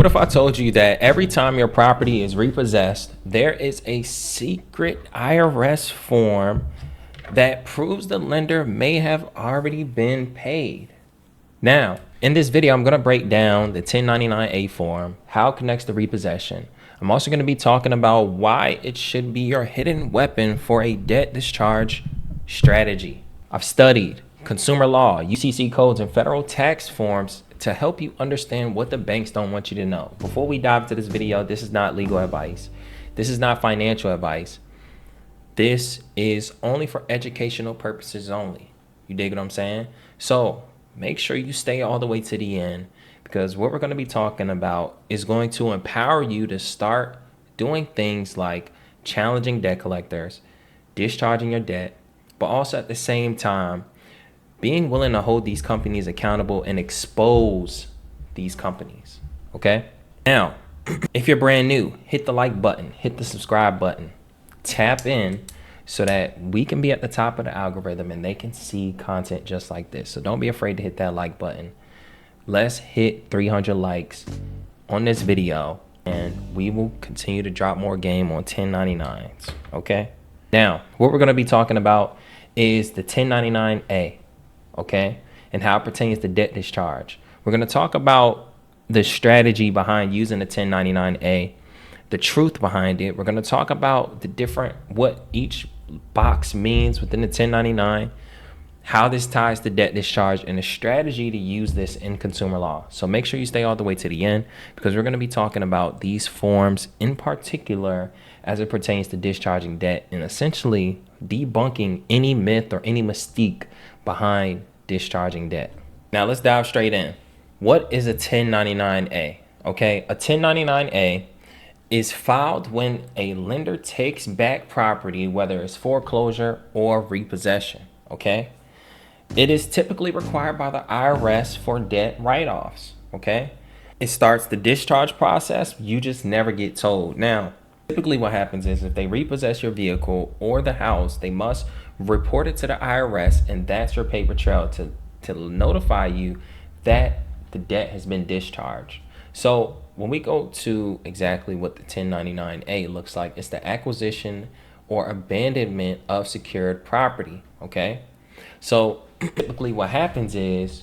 What if I told you that every time your property is repossessed, there is a secret IRS form that proves the lender may have already been paid? Now, in this video, I'm going to break down the 1099-A form, how it connects to repossession. I'm also going to be talking about why it should be your hidden weapon for a debt discharge strategy. I've studied consumer law, UCC codes, and federal tax forms to help you understand what the banks don't want you to know. Before we dive into this video, this is not legal advice. This is not financial advice. This is only for educational purposes only. You dig what I'm saying? So make sure you stay all the way to the end, because what we're going to be talking about is going to empower you to start doing things like challenging debt collectors, discharging your debt, but also at the same time being willing to hold these companies accountable and expose these companies. Okay? Now, if you're brand new, hit the like button, hit the subscribe button, tap in so that we can be at the top of the algorithm and they can see content just like this. So don't be afraid to hit that like button. Let's hit 300 likes on this video and we will continue to drop more game on 1099s. Okay? Now, what we're going to be talking about is the 1099-A. Okay, and how it pertains to debt discharge. We're going to talk about the strategy behind using the 1099-A, the truth behind it. We're going to talk about the different, what each box means within the 1099, how this ties to debt discharge, and the strategy to use this in consumer law. So make sure you stay all the way to the end, because we're going to be talking about these forms in particular as it pertains to discharging debt and essentially debunking any myth or any mystique behind discharging debt. Now let's dive straight in. What is a 1099-A? Okay, a 1099-A is filed when a lender takes back property, whether it's foreclosure or repossession. Okay, it is typically required by the IRS for debt write-offs. Okay, it starts the discharge process. You just never get told. Now, typically what happens is if they repossess your vehicle or the house, they must report it to the IRS, and that's your paper trail to notify you that the debt has been discharged. So when we go to exactly what the 1099-A looks like, it's the acquisition or abandonment of secured property. Okay, so typically what happens is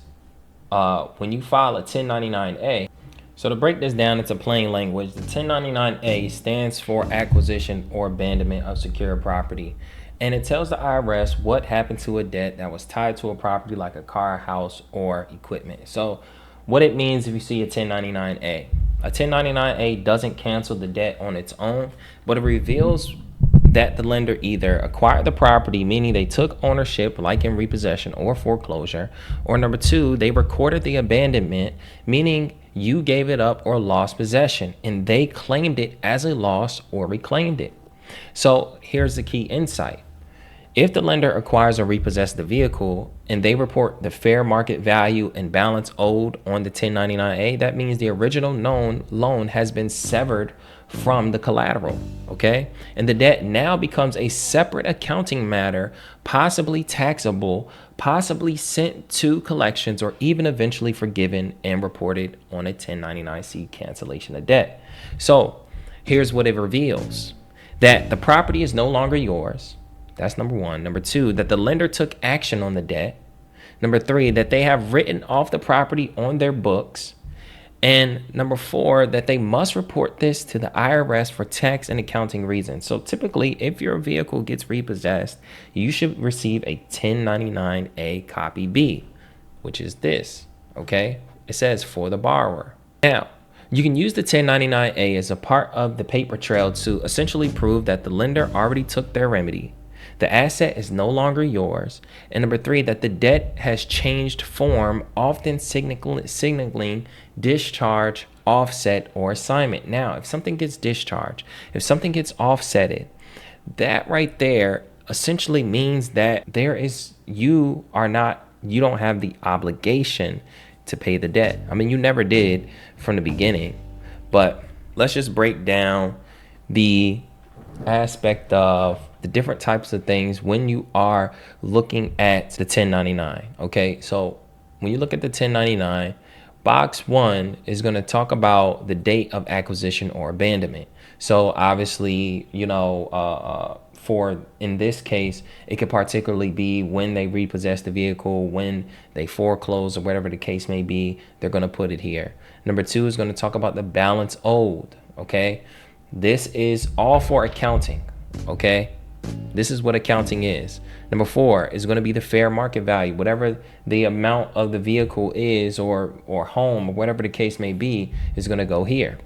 when you file a 1099-A, so to break this down into plain language, the 1099-A stands for acquisition or abandonment of secured property. And it tells the IRS what happened to a debt that was tied to a property like a car, house, or equipment. So what it means if you see a 1099-A. A 1099-A doesn't cancel the debt on its own, but it reveals that the lender either acquired the property, meaning they took ownership like in repossession or foreclosure, or number two, they recorded the abandonment, meaning you gave it up or lost possession, and they claimed it as a loss or reclaimed it. So here's the key insight. If the lender acquires or repossesses the vehicle and they report the fair market value and balance owed on the 1099-A, that means the original known loan has been severed from the collateral, okay? And the debt now becomes a separate accounting matter, possibly taxable, possibly sent to collections, or even eventually forgiven and reported on a 1099-C cancellation of debt. So here's what it reveals. That the property is no longer yours. That's number one. Number two, that the lender took action on the debt. Number three, that they have written off the property on their books. And number four, that they must report this to the IRS for tax and accounting reasons. So typically, if your vehicle gets repossessed, you should receive a 1099-A copy B, which is this, okay? It says for the borrower. Now, you can use the 1099-A as a part of the paper trail to essentially prove that the lender already took their remedy, the asset is no longer yours, and number three, that the debt has changed form, often signaling discharge, offset, or assignment. Now, if something gets discharged, if something gets offsetted, that right there essentially means that you don't have the obligation to pay the debt. I mean, you never did from the beginning, but let's just break down the aspect of the different types of things when you are looking at the 1099. Okay, so when you look at the 1099, Box 1 is going to talk about the date of acquisition or abandonment. So obviously, for in this case, it could particularly be when they repossess the vehicle, when they foreclose, or whatever the case may be. They're going to put it here. Number 2 is going to talk about the balance owed. Okay, this is all for accounting. Okay, this is what accounting is. Number 4 is going to be the fair market value, whatever the amount of the vehicle is, or home, or whatever the case may be, is going to go here.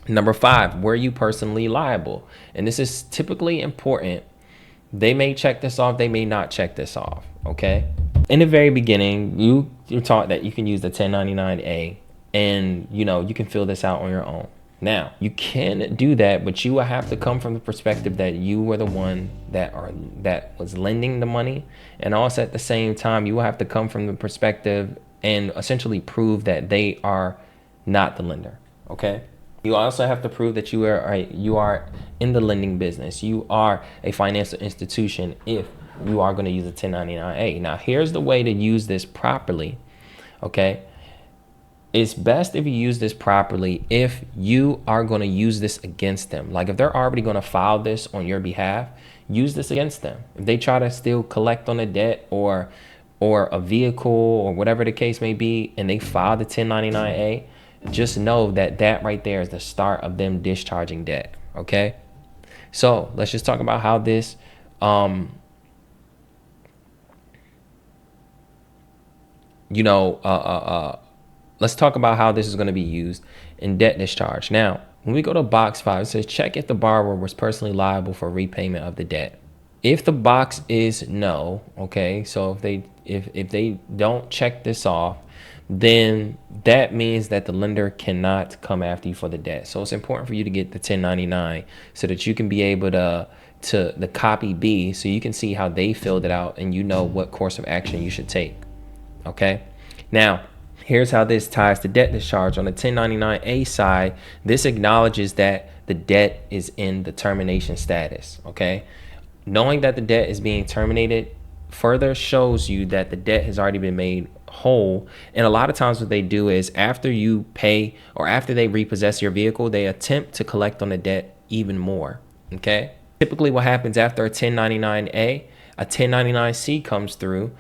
Number 5, were you personally liable? And this is typically important. They may check this off, they may not check this off. Okay. In the very beginning, you're taught that you can use the 1099A, and you can fill this out on your own. Now, you can do that, but you will have to come from the perspective that you were the one that was lending the money. And also at the same time, you will have to come from the perspective and essentially prove that they are not the lender. Okay? You also have to prove that you are in the lending business. You are a financial institution if you are going to use a 1099A. Now, here's the way to use this properly. Okay? It's best if you use this properly if you are going to use this against them. Like if they're already going to file this on your behalf, use this against them. If they try to still collect on a debt or a vehicle or whatever the case may be, and they file the 1099A, just know that right there is the start of them discharging debt. Okay, so let's just talk about how this let's talk about how this is going to be used in debt discharge. Now, when we go to box 5, it says check if the borrower was personally liable for repayment of the debt. If the box is no, okay, so if they don't check this off, then that means that the lender cannot come after you for the debt. So it's important for you to get the 1099 so that you can be able to the copy B, so you can see how they filled it out and you know what course of action you should take. Okay, now here's how this ties to debt discharge. On the 1099A side, this acknowledges that the debt is in the termination status. Okay, knowing that the debt is being terminated further shows you that the debt has already been made whole. And a lot of times what they do is after you pay or after they repossess your vehicle, they attempt to collect on the debt even more. Okay, typically what happens after a 1099A, a 1099C comes through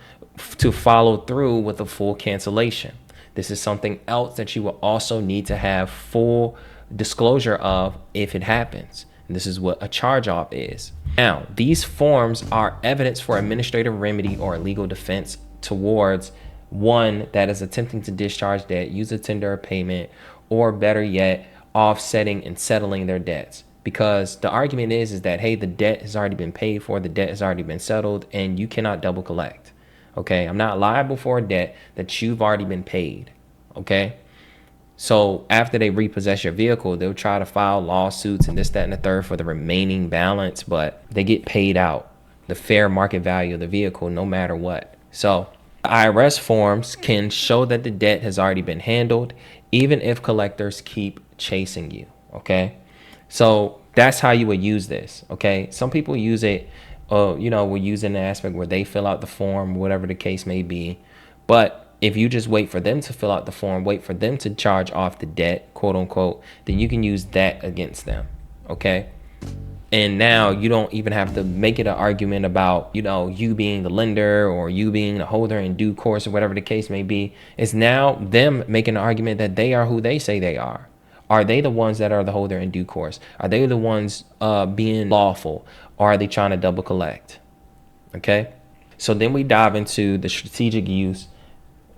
to follow through with a full cancellation. This is something else that you will also need to have full disclosure of if it happens. And this is what a charge-off is. Now, these forms are evidence for administrative remedy or legal defense towards one that is attempting to discharge debt, use a tender of payment, or better yet, offsetting and settling their debts. Because the argument is that, hey, the debt has already been paid for, the debt has already been settled, and you cannot double collect. Okay, I'm not liable for a debt that you've already been paid. Okay, so after they repossess your vehicle, they'll try to file lawsuits and this, that, and the third for the remaining balance, but they get paid out the fair market value of the vehicle no matter what. So IRS forms can show that the debt has already been handled, even if collectors keep chasing you. Okay, so that's how you would use this. Okay, some people use it. We're using the aspect where they fill out the form, whatever the case may be. But if you just wait for them to fill out the form, wait for them to charge off the debt, quote unquote, then you can use that against them. Okay. And now you don't even have to make it an argument about, you being the lender or you being the holder in due course or whatever the case may be. It's now them making an argument that they are who they say they are. Are they the ones that are the holder in due course? Are they the ones being lawful? Or are they trying to double collect? Okay. So then we dive into the strategic use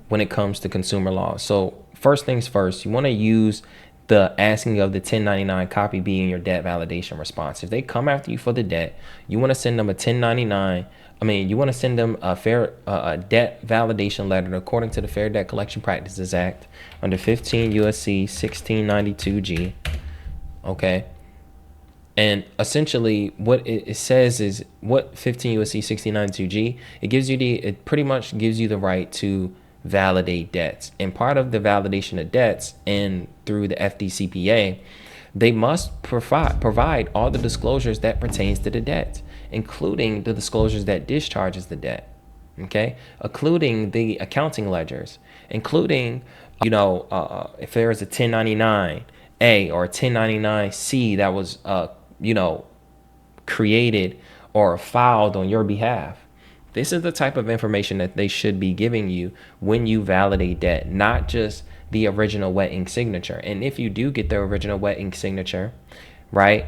when it comes to consumer law. So first things first, you want to use the asking of the 1099 copy B in your debt validation response. If they come after you for the debt, you want to send them you want to send them a fair debt validation letter according to the Fair Debt Collection Practices Act under 15 USC 1692G. Okay. And essentially what it says is what 15 USC 1692G, it pretty much gives you the right to validate debts. And part of the validation of debts and through the FDCPA, they must provide all the disclosures that pertains to the debt, including the disclosures that discharges the debt. Okay, including the accounting ledgers, including if there is a 1099-A or a 1099-C that was, created or filed on your behalf. This is the type of information that they should be giving you when you validate debt, not just the original wet ink signature. And if you do get the original wet ink signature, right,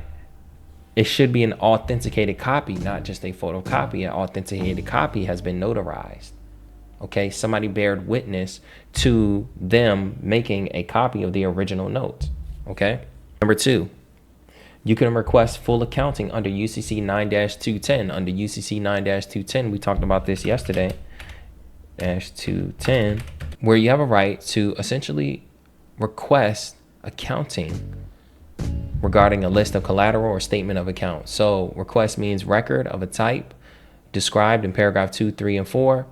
it should be an authenticated copy, not just a photocopy. An authenticated copy has been notarized. Okay, somebody bared witness to them making a copy of the original note. Okay. Number 2, you can request full accounting under UCC 9-210. Under UCC 9-210, we talked about this yesterday, -210, where you have a right to essentially request accounting regarding a list of collateral or statement of account. So request means record of a type described in paragraph 2, 3, and 4.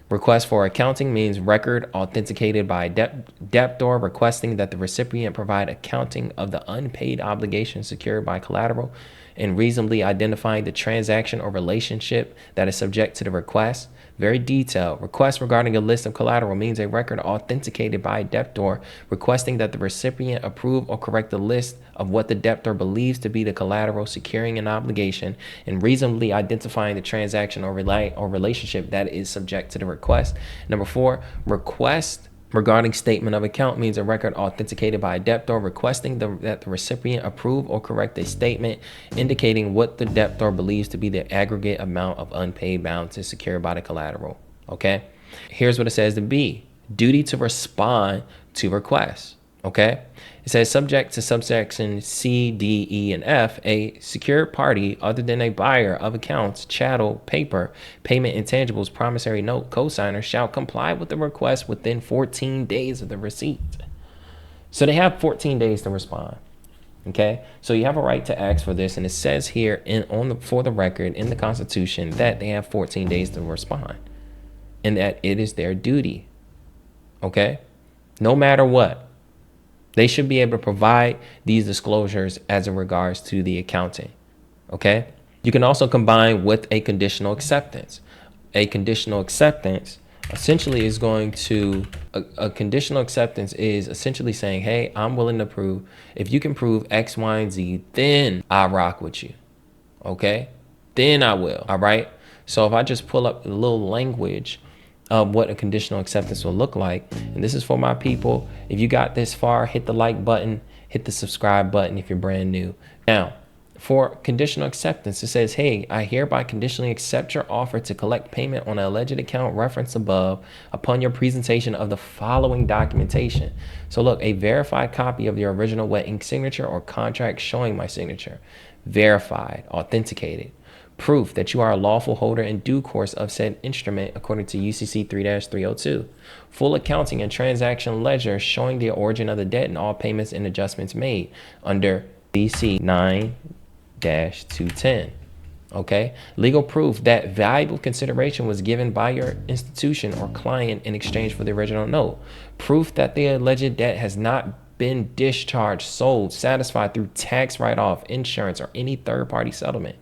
Request for accounting means record authenticated by a debtor requesting that the recipient provide accounting of the unpaid obligation secured by collateral and reasonably identifying the transaction or relationship that is subject to the request. Very detailed. Request regarding a list of collateral means a record authenticated by a debtor requesting that the recipient approve or correct the list of what the debtor believes to be the collateral securing an obligation and reasonably identifying the transaction or relationship that is subject to the request. Number 4, request regarding statement of account means a record authenticated by a debtor requesting that the recipient approve or correct a statement indicating what the debtor believes to be the aggregate amount of unpaid balances secured by the collateral. Okay, here's what it says to be: duty to respond to requests. Okay, it says subject to subsection C, D, E, and F, a secured party other than a buyer of accounts, chattel, paper, payment intangibles, promissory note, cosigner shall comply with the request within 14 days of the receipt. So they have 14 days to respond. Okay, so you have a right to ask for this, and it says here for the record in the Constitution that they have 14 days to respond, and that it is their duty. Okay, no matter what. They should be able to provide these disclosures as in regards to the accounting. Okay. You can also combine with a conditional acceptance. A conditional acceptance essentially is going to, a conditional acceptance is essentially saying, hey, I'm willing to prove, if you can prove X, Y, and Z, then I rock with you. Okay. Then I will. All right. So if I just pull up a little language of what a conditional acceptance will look like. And this is for my people. If you got this far, hit the like button, hit the subscribe button if you're brand new. Now, for conditional acceptance, it says, hey, I hereby conditionally accept your offer to collect payment on an alleged account referenced above upon your presentation of the following documentation. So look, a verified copy of your original wet ink signature or contract showing my signature. Verified, authenticated. Proof that you are a lawful holder in due course of said instrument according to UCC 3-302. Full accounting and transaction ledger showing the origin of the debt and all payments and adjustments made under UCC 9-210. Okay. Legal proof that valuable consideration was given by your institution or client in exchange for the original note. Proof that the alleged debt has not been discharged, sold, satisfied through tax write-off, insurance, or any third-party settlement.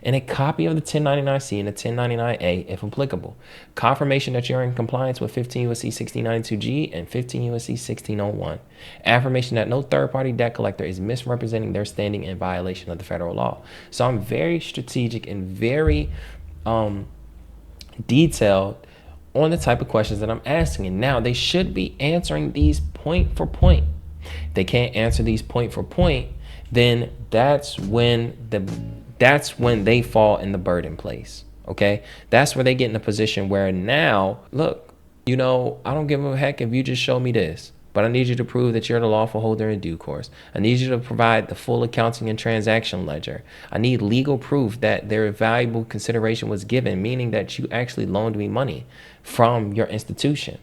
And a copy of the 1099-C and the 1099-A, if applicable. Confirmation that you're in compliance with 15 U.S.C. 1692G and 15 U.S.C. 1601. Affirmation that no third-party debt collector is misrepresenting their standing in violation of the federal law. So I'm very strategic and very detailed on the type of questions that I'm asking. And now they should be answering these point for point. If they can't answer these point for point, then that's when they fall in the burden place. Okay, that's where they get in a position where now, look, I don't give a heck if you just show me this, but I need you to prove that you're the lawful holder in due course. I need you to provide the full accounting and transaction ledger. I need legal proof that their valuable consideration was given, meaning that you actually loaned me money from your institution.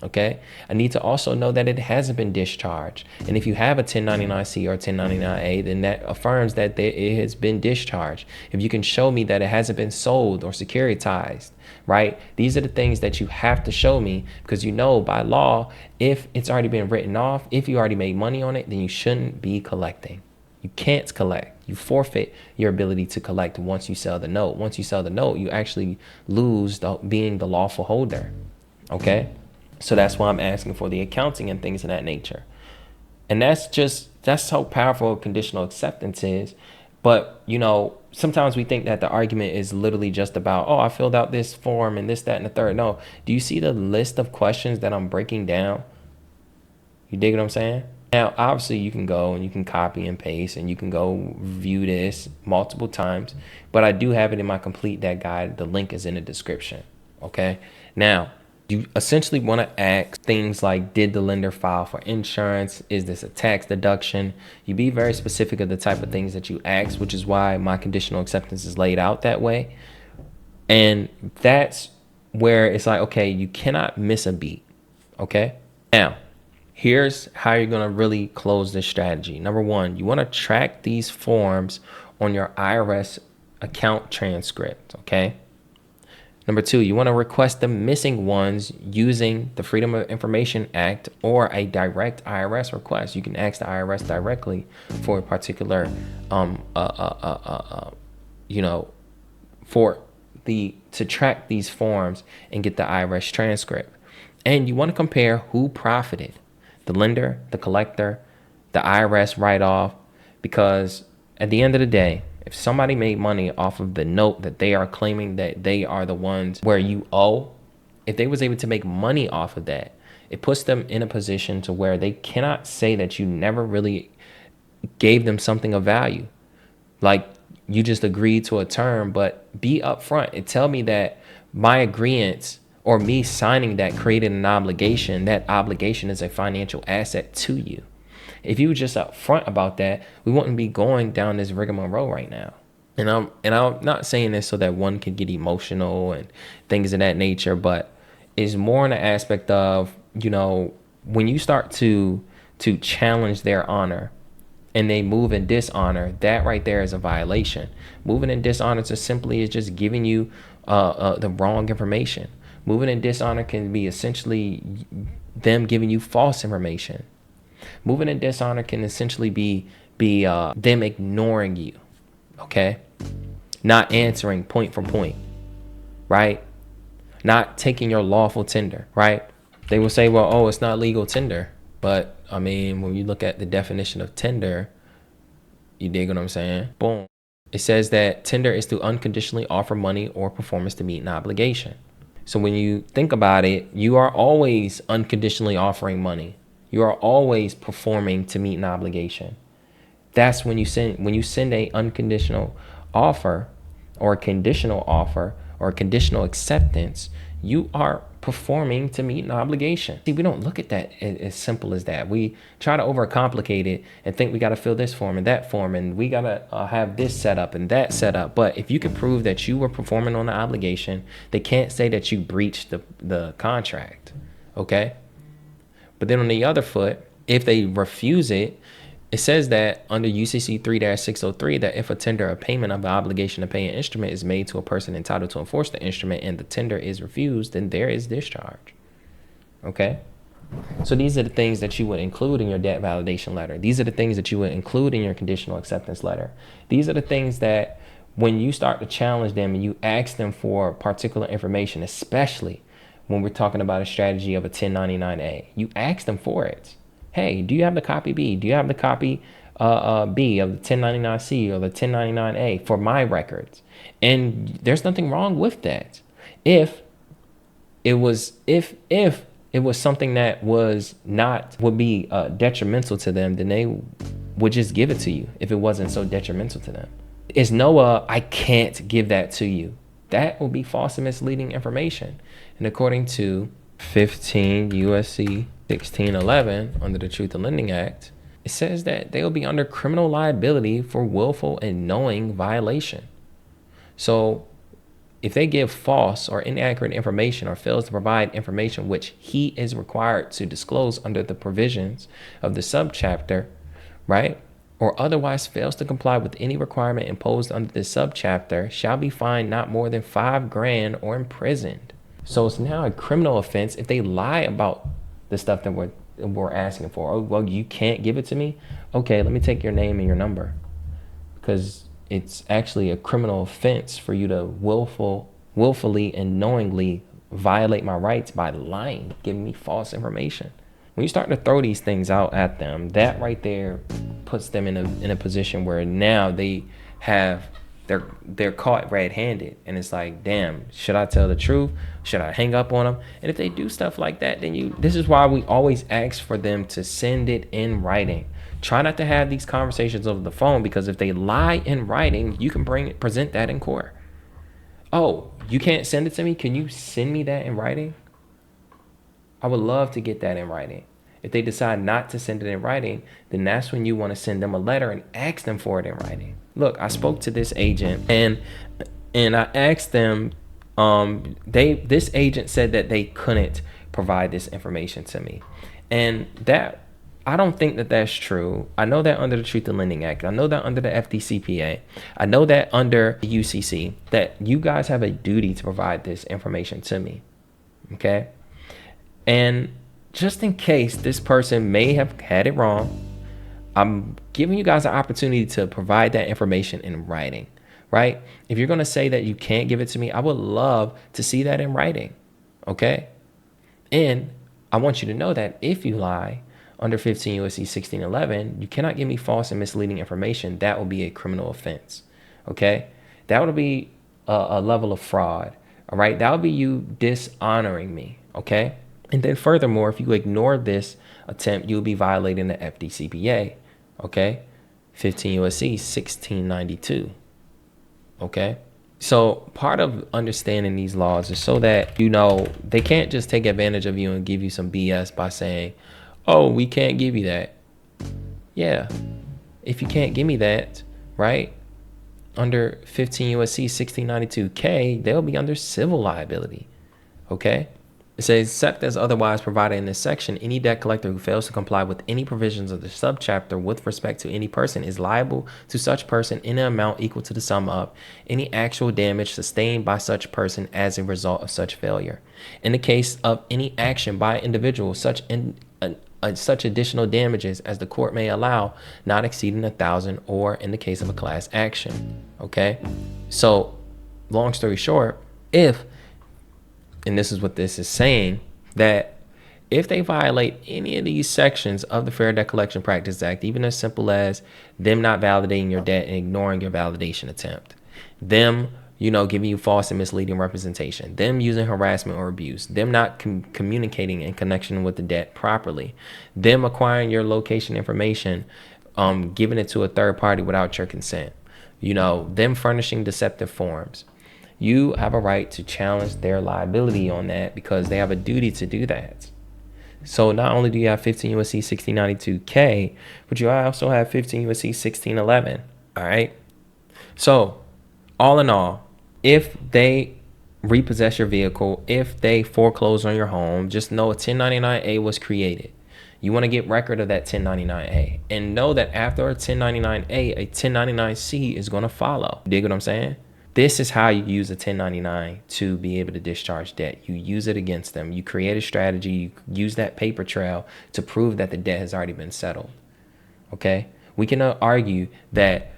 Okay, I need to also know that it hasn't been discharged. And if you have a 1099-C or 1099-A, then that affirms that it has been discharged. If you can show me that it hasn't been sold or securitized, right? These are the things that you have to show me, because by law, if it's already been written off, if you already made money on it, then you shouldn't be collecting. You can't collect. You forfeit your ability to collect once you sell the note. Once you sell the note, you actually lose being the lawful holder. Okay? So that's why I'm asking for the accounting and things of that nature. And that's how powerful conditional acceptance is. But, sometimes we think that the argument is literally just about, oh, I filled out this form and this, that, and the third. No. Do you see the list of questions that I'm breaking down? You dig what I'm saying? Now, obviously, you can go and you can copy and paste and you can go view this multiple times. But I do have it in my complete deck guide. The link is in the description. Okay. Now, you essentially want to ask things like, did the lender file for insurance? Is this a tax deduction? You be very specific of the type of things that you ask, which is why my conditional acceptance is laid out that way. And that's where it's like, okay, you cannot miss a beat. Okay. Now, here's how you're going to really close this strategy. Number one, you want to track these forms on your IRS account transcript. Okay. Number two, you want to request the missing ones using the Freedom of Information Act or a direct IRS request. You can ask the IRS directly for a particular, to track these forms and get the IRS transcript. And you want to compare who profited, the lender, the collector, the IRS write-off, because at the end of the day, if somebody made money off of the note that they are claiming that they are the ones where you owe, if they was able to make money off of that, it puts them in a position to where they cannot say that you never really gave them something of value. Like you just agreed to a term, but be upfront and tell me that my agreement or me signing that created an obligation. That obligation is a financial asset to you. If you were just upfront about that, we wouldn't be going down this rigmarole right now. And I'm not saying this so that one can get emotional and things of that nature, but it's more in the aspect of, when you start to challenge their honor and they move in dishonor, that right there is a violation. Moving in dishonor is just giving you the wrong information. Moving in dishonor can be essentially them giving you false information. Moving in dishonor can essentially be them ignoring you, okay? Not answering point for point, right? Not taking your lawful tender, right? They will say, well, oh, it's not legal tender. But, I mean, when you look at the definition of tender, you dig what I'm saying? Boom. It says that tender is to unconditionally offer money or performance to meet an obligation. So when you think about it, you are always unconditionally offering money. You are always performing to meet an obligation. That's when you send a unconditional offer or a conditional offer or a conditional acceptance, you are performing to meet an obligation. See, we don't look at that as simple as that. We try to overcomplicate it and think we got to fill this form and that form and we got to have this set up and that set up. But if you can prove that you were performing on the obligation, they can't say that you breached the contract. Okay? But then on the other foot, if they refuse it, it says that under UCC 3-603 that if a tender of payment of an obligation to pay an instrument is made to a person entitled to enforce the instrument and the tender is refused, then there is discharge. Okay? So these are the things that you would include in your debt validation letter. These are the things that you would include in your conditional acceptance letter. These are the things that when you start to challenge them and you ask them for particular information, especially when we're talking about a strategy of a 1099A, you ask them for it. Hey, do you have the copy B? Do you have the copy B of the 1099C or the 1099A for my records? And there's nothing wrong with that. If it was something that would be detrimental to them, then they would just give it to you if it wasn't so detrimental to them. It's I can't give that to you. That will be false and misleading information. And according to 15 USC 1611 under the Truth in Lending Act, it says that they will be under criminal liability for willful and knowing violation. So if they give false or inaccurate information or fails to provide information which he is required to disclose under the provisions of the subchapter, right, or otherwise fails to comply with any requirement imposed under this subchapter, shall be fined not more than $5,000 or imprisoned. So it's now a criminal offense if they lie about the stuff that we're asking for. Oh, well, you can't give it to me? Okay, let me take your name and your number. Because it's actually a criminal offense for you to willfully and knowingly violate my rights by lying, giving me false information. When you start to throw these things out at them, that right there puts them in a position where now they're caught red-handed, and it's like, damn, should I tell the truth? Should I hang up on them? And if they do stuff like that, then this is why we always ask for them to send it in writing. Try not to have these conversations over the phone, because if they lie in writing, you can present that in court. Oh, you can't send it to me? Can you send me that in writing? I would love to get that in writing. If they decide not to send it in writing, then that's when you want to send them a letter and ask them for it in writing. Look, I spoke to this agent and I asked them, this agent said that they couldn't provide this information to me. And that, I don't think that that's true. I know that under the Truth in Lending Act, I know that under the FDCPA, I know that under the UCC, that you guys have a duty to provide this information to me. Okay? And just in case this person may have had it wrong, I'm giving you guys an opportunity to provide that information in writing, right? If you're going to say that you can't give it to me, I would love to see that in writing, okay? And I want you to know that if you lie under 15 U.S.C. 1611, you cannot give me false and misleading information. That will be a criminal offense, okay? That would be a level of fraud, all right? That would be you dishonoring me, okay? And then furthermore, if you ignore this attempt, you'll be violating the FDCPA, okay? 15 U.S.C. 1692, okay? So part of understanding these laws is so that, they can't just take advantage of you and give you some BS by saying, oh, we can't give you that. Yeah, if you can't give me that, right? Under 15 U.S.C. 1692K, they'll be under civil liability, okay? It says, except as otherwise provided in this section, any debt collector who fails to comply with any provisions of the subchapter with respect to any person is liable to such person in an amount equal to the sum of any actual damage sustained by such person as a result of such failure. In the case of any action by an individual, such additional damages as the court may allow, not exceeding 1,000, or in the case of a class action. Okay, so long story short, and this is what this is saying, that if they violate any of these sections of the Fair Debt Collection Practices Act, even as simple as them not validating your debt and ignoring your validation attempt, them, giving you false and misleading representation, them using harassment or abuse, them not communicating in connection with the debt properly, them acquiring your location information, giving it to a third party without your consent, them furnishing deceptive forms, you have a right to challenge their liability on that, because they have a duty to do that. So not only do you have 15 U.S.C. 1692K, but you also have 15 U.S.C. 1611. All right. So all in all, if they repossess your vehicle, if they foreclose on your home, just know a 1099A was created. You want to get record of that 1099A, and know that after a 1099A, a 1099C is going to follow. Dig what I'm saying? This is how you use a 1099 to be able to discharge debt. You use it against them. You create a strategy. You use that paper trail to prove that the debt has already been settled. Okay? We can argue that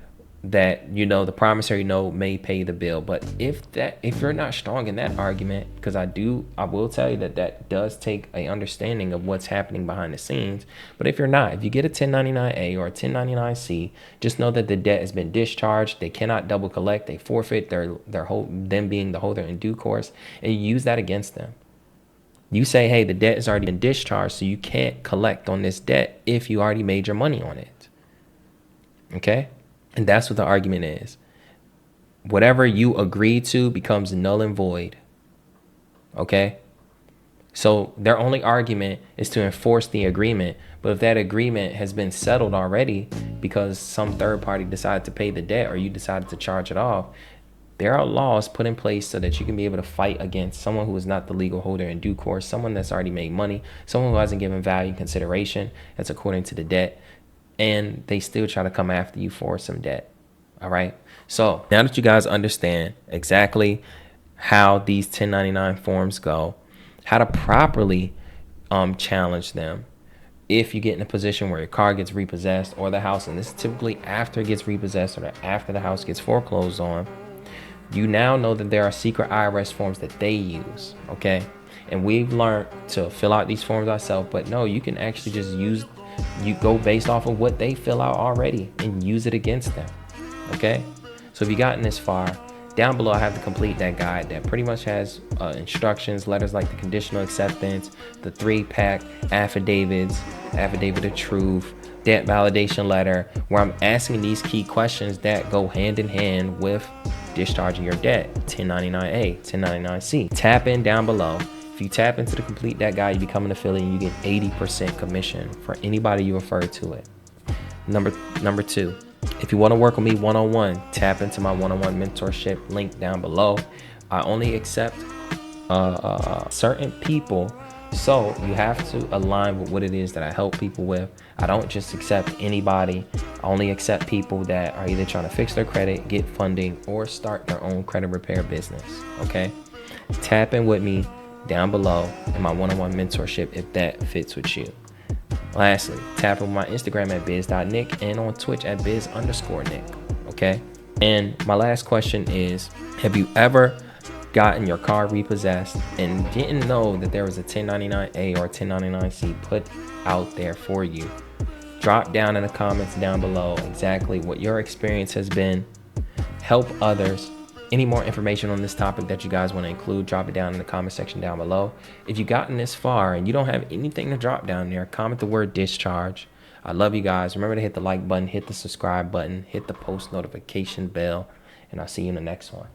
the promissory note may pay the bill, but if you're not strong in that argument, because I will tell you that does take a understanding of what's happening behind the scenes. But if you're not, if you get a 1099A or a 1099C, just know that the debt has been discharged. They cannot double collect. They forfeit them being the holder in due course, and you use that against them. You say, hey, the debt has already been discharged, so you can't collect on this debt if you already made your money on it. Okay? And that's what the argument is. Whatever you agree to becomes null and void. Okay? So their only argument is to enforce the agreement. But if that agreement has been settled already because some third party decided to pay the debt or you decided to charge it off, there are laws put in place so that you can be able to fight against someone who is not the legal holder in due course, someone that's already made money, someone who hasn't given value and consideration that's according to the debt, and they still try to come after you for some debt. All right. So now that you guys understand exactly how these 1099 forms go, how to properly challenge them if you get in a position where your car gets repossessed or the house, and this is typically after it gets repossessed or after the house gets foreclosed on, You now know that there are secret IRS forms that they use, okay? And we've learned to fill out these forms ourselves, but no, you can actually just you go based off of what they fill out already and use it against them, okay? So if you've gotten this far, down below I have the complete that guide that pretty much has instructions, letters like the conditional acceptance, the 3-pack, affidavits, affidavit of truth, debt validation letter, where I'm asking these key questions that go hand in hand with discharging your debt, 1099A, 1099C. Tap in down below. If you tap into the complete debt guide, you become an affiliate and you get 80% commission for anybody you refer to it. Number two, if you want to work with me one-on-one, tap into my one-on-one mentorship link down below. I only accept certain people, so you have to align with what it is that I help people with. I don't just accept anybody. I only accept people that are either trying to fix their credit, get funding, or start their own credit repair business, okay? Tap in with me down below in my one-on-one mentorship if that fits with you. Lastly, tap in with my Instagram at biz.nick and on Twitch at biz_nick, okay? And my last question is, have you ever gotten your car repossessed and didn't know that there was a 1099A or 1099C put out there for you? Drop down in the comments down below exactly what your experience has been. Help others. Any more information on this topic that you guys want to include, drop it down in the comment section down below. If you've gotten this far and you don't have anything to drop down there, comment the word discharge. I love you guys. Remember to hit the like button, hit the subscribe button, hit the post notification bell, and I'll see you in the next one.